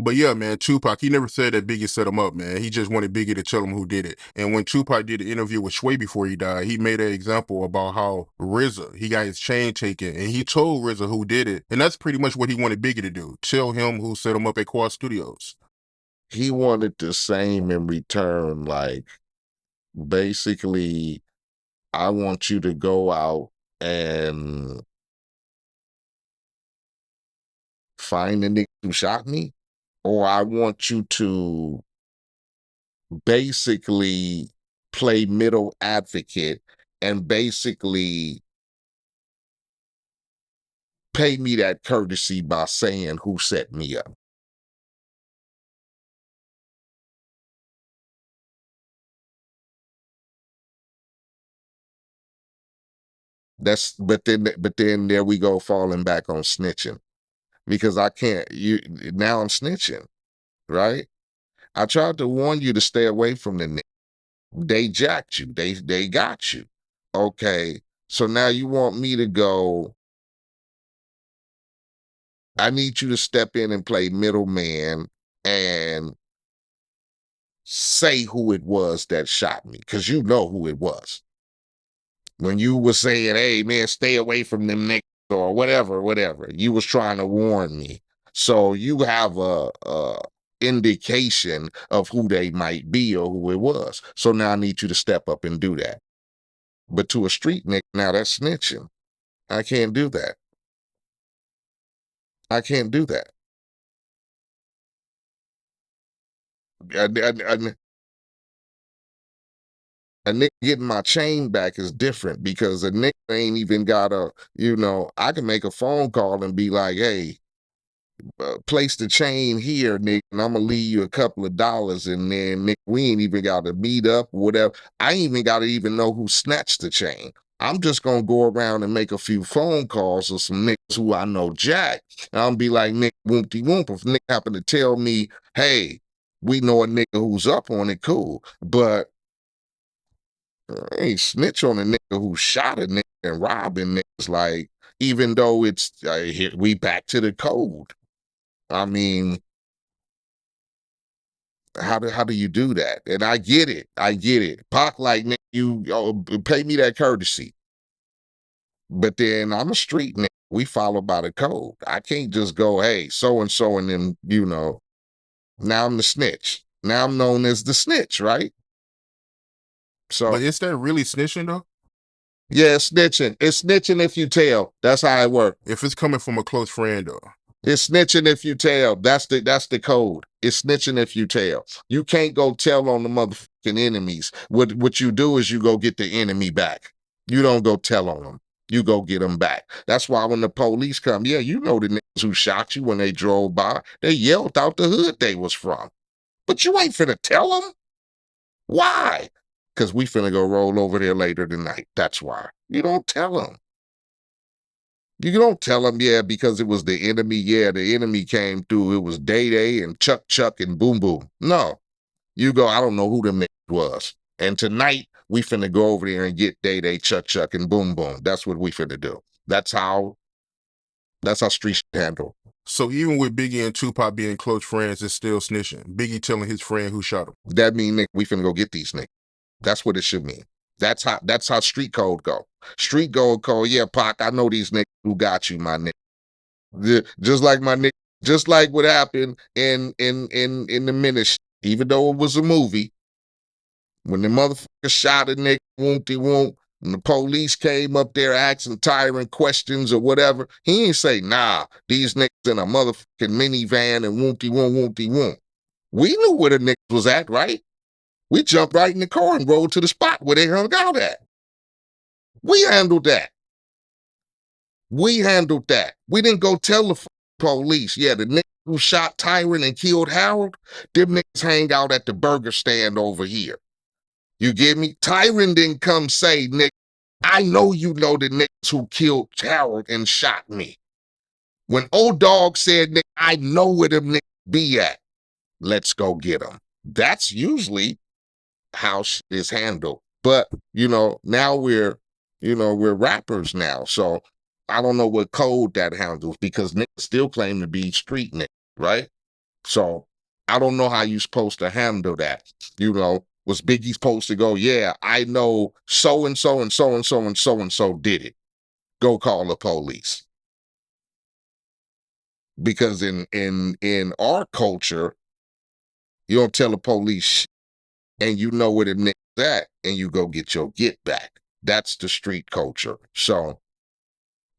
But yeah, man, Tupac, he never said that Biggie set him up, man. He just wanted Biggie to tell him who did it. And when Tupac did the interview with Sway before he died, he made an example about how RZA, he got his chain taken, and he told RZA who did it. And that's pretty much what he wanted Biggie to do. Tell him who set him up at Quad Studios. He wanted the same in return, like, basically, I want you to go out and find the nigga who shot me, or I want you to basically play middle advocate and basically pay me that courtesy by saying who set me up. But then there we go falling back on snitching, because I can't, now I'm snitching, right? I tried to warn you to stay away from the nigga. They jacked you. They got you. Okay. So now you want me to go, I need you to step in and play middleman and say who it was that shot me, because you know who it was. When you were saying, hey man, stay away from them niggas or whatever, you was trying to warn me. So you have a indication of who they might be or who it was. So now I need you to step up and do that. But to a street nigga, now that's snitching. I can't do that. I can't do that. A nigga getting my chain back is different, because a nigga ain't even got I can make a phone call and be like, hey, place the chain here, nigga, and I'm gonna leave you a couple of dollars, and then nigga, we ain't even got to meet up or whatever. I ain't even got to even know who snatched the chain. I'm just gonna go around and make a few phone calls of some niggas who I know jack, and I'm be like, nigga, woompty whoomp. If nigga happen to tell me, hey, we know a nigga who's up on it, cool. But I ain't snitch on a nigga who shot a nigga and robbing niggas. Like, even though it's we back to the code. I mean, how do you do that? And I get it. Pac, like, nigga, you pay me that courtesy. But then I'm a street nigga. We follow by the code. I can't just go, hey, so and so, and then now I'm the snitch. Now I'm known as the snitch, right? So, But is that really snitching though? yeah, it's snitching. It's snitching if you tell. That's how it works. If it's coming from a close friend though. It's snitching if you tell. That's the code. It's snitching if you tell. You can't go tell on the motherfucking enemies. What you do is you go get the enemy back. You don't go tell on them. You go get them back. That's why when the police come, yeah, you know the niggas who shot you when they drove by, they yelled out the hood they was from. But you ain't finna tell them. Why? Because we finna go roll over there later tonight. That's why. You don't tell them. You don't tell them, yeah, because it was the enemy. Yeah, the enemy came through. It was Day and Chuck and Boom Boom. No. You go, I don't know who them niggas was. And tonight, we finna go over there and get Day, Chuck and Boom Boom. That's what we finna do. That's how streets handle. So even with Biggie and Tupac being close friends, it's still snitching. Biggie telling his friend who shot him. That mean, nigga, we finna go get these niggas. That's what it should mean. That's how street code go. Street code, yeah, Pac, I know these niggas who got you, my nigga. Just like my nigga, just like what happened in the Ministry, even though it was a movie, when the motherfucker shot a nigga, whoop, and the police came up there asking tyrant questions or whatever, he ain't say, nah, these niggas in a motherfucking minivan and whoop. We knew where the niggas was at, right? We jumped right in the car and rolled to the spot where they hung out at. We handled that. We didn't go tell the police, yeah, the niggas who shot Tyrant and killed Harold, them niggas hang out at the burger stand over here. You get me? Tyrant didn't come say, nigga, I know you know the niggas who killed Harold and shot me. When old dog said, nigga, I know where them niggas be at. Let's go get them. That's usually how shit is handled. But, now we're rappers now. So I don't know what code that handles, because niggas still claim to be street niggas, right? So I don't know how you're supposed to handle that. Was Biggie supposed to go, yeah, I know so and so and so and so and so and so did it. Go call the police. Because in our culture, you don't tell the police and you know where the nigga's at and you go get your get back. That's the street culture. So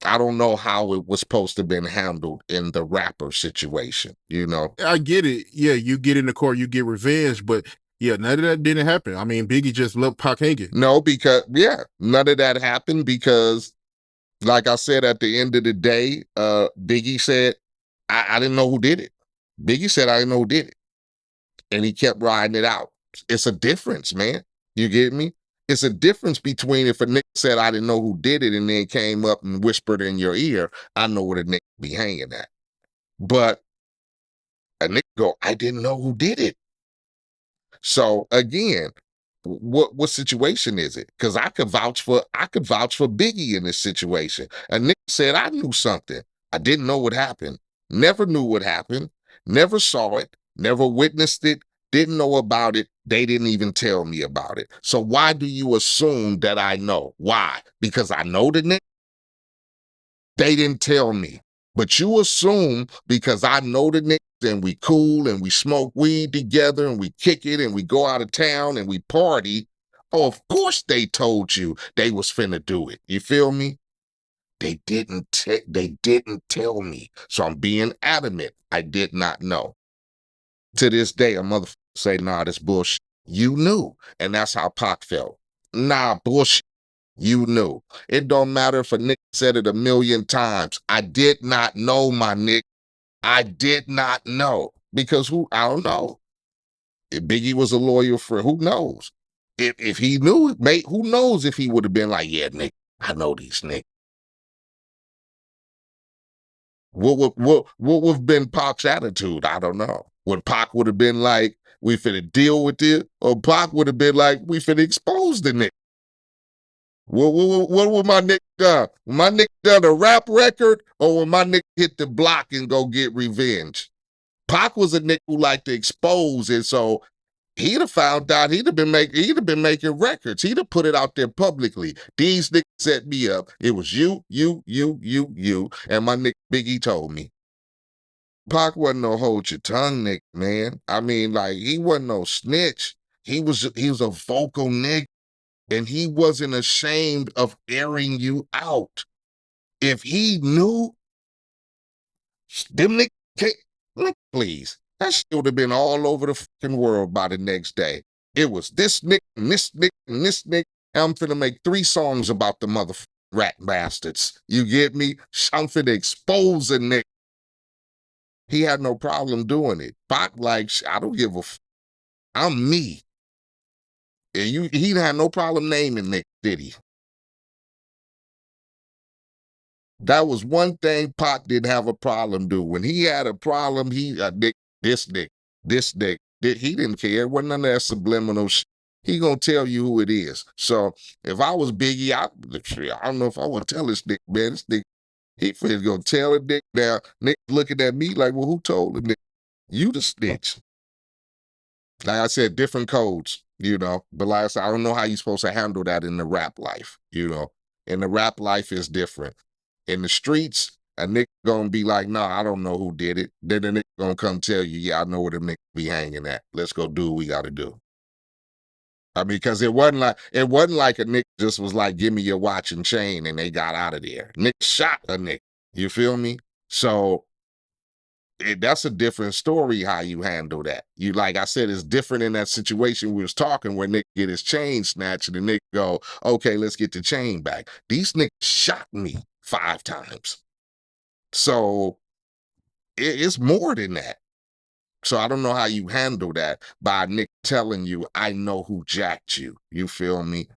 I don't know how it was supposed to have been handled in the rapper situation. I get it. Yeah, you get in the court, you get revenge, but yeah, none of that didn't happen. I mean, Biggie just left Pac hanging. No, because none of that happened because, like I said, at the end of the day, Biggie said, I didn't know who did it. Biggie said, I didn't know who did it. And he kept riding it out. It's a difference, man. You get me? It's a difference between if a nigga said, I didn't know who did it, and then came up and whispered in your ear, I know where the nigga be hanging at. But a nigga go, I didn't know who did it. So again, what situation is it? Because I could vouch for Biggie in this situation. A nigga said I knew something. I didn't know what happened. Never knew what happened. Never saw it. Never witnessed it. Didn't know about it. They didn't even tell me about it. So why do you assume that I know? Why? Because I know the nigga? They didn't tell me. But you assume because I know the niggas and we cool and we smoke weed together and we kick it and we go out of town and we party. Oh, of course they told you they was finna do it. You feel me? They didn't tell me. So I'm being adamant. I did not know. To this day, a motherfucker say, nah, this bullshit. You knew. And that's how Pac felt. Nah, bullshit. You knew. It don't matter if a nigga said it 1,000,000 times. I did not know, my nigga. I did not know. Because I don't know. If Biggie was a lawyer for, who knows? If he knew it, mate, who knows if he would have been like, yeah, nigga, I know these niggas. What would have been Pac's attitude? I don't know. Would Pac would have been like, we finna deal with this? Or Pac would have been like, we finna expose the nigga? What would my nigga done? My nigga done a rap record, or when my nigga hit the block and go get revenge? Pac was a nigga who liked to expose, and so he'd have found out. He'd have been making records. He'd have put it out there publicly. These niggas set me up. It was you, and my nigga Biggie told me. Pac wasn't no hold your tongue nigga, man. I mean, like, he wasn't no snitch. He was a vocal nigga. And he wasn't ashamed of airing you out. If he knew, them niggas, please, that shit would have been all over the fucking world by the next day. It was this nigga and this nigga and this nigga. And I'm finna make 3 songs about the motherfucking rat bastards. You get me? I'm finna expose a nigga. He had no problem doing it. Pac, like, I don't give a I'm me. And he had no problem naming nigga, did he? That was one thing Pac didn't have a problem doing. When he had a problem, this nigga, he didn't care. It wasn't none of that subliminal shit. He gonna tell you who it is. So if I was Biggie, I don't know if I would tell this nigga, man. This nigga, he finna gonna tell a nigga now. Nigga looking at me like, well, who told the nigga? You the snitch. Like I said, different codes, But like I said, I don't know how you're supposed to handle that in the rap life, In the rap life is different. In the streets, a nigga gonna be like, nah, I don't know who did it. Then the nigga gonna come tell you, yeah, I know where the nigga be hanging at. Let's go do what we gotta do. I mean, because it wasn't like a nigga just was like, give me your watch and chain, and they got out of there. Nigga shot a nigga. You feel me? So that's a different story how you handle that. You, like I said, it's different in that situation we was talking where nigga get his chain snatched and the nigga go, okay, let's get the chain back. These niggas shot me 5 times. So it's more than that. So I don't know how you handle that by Nick telling you, I know who jacked you. You feel me?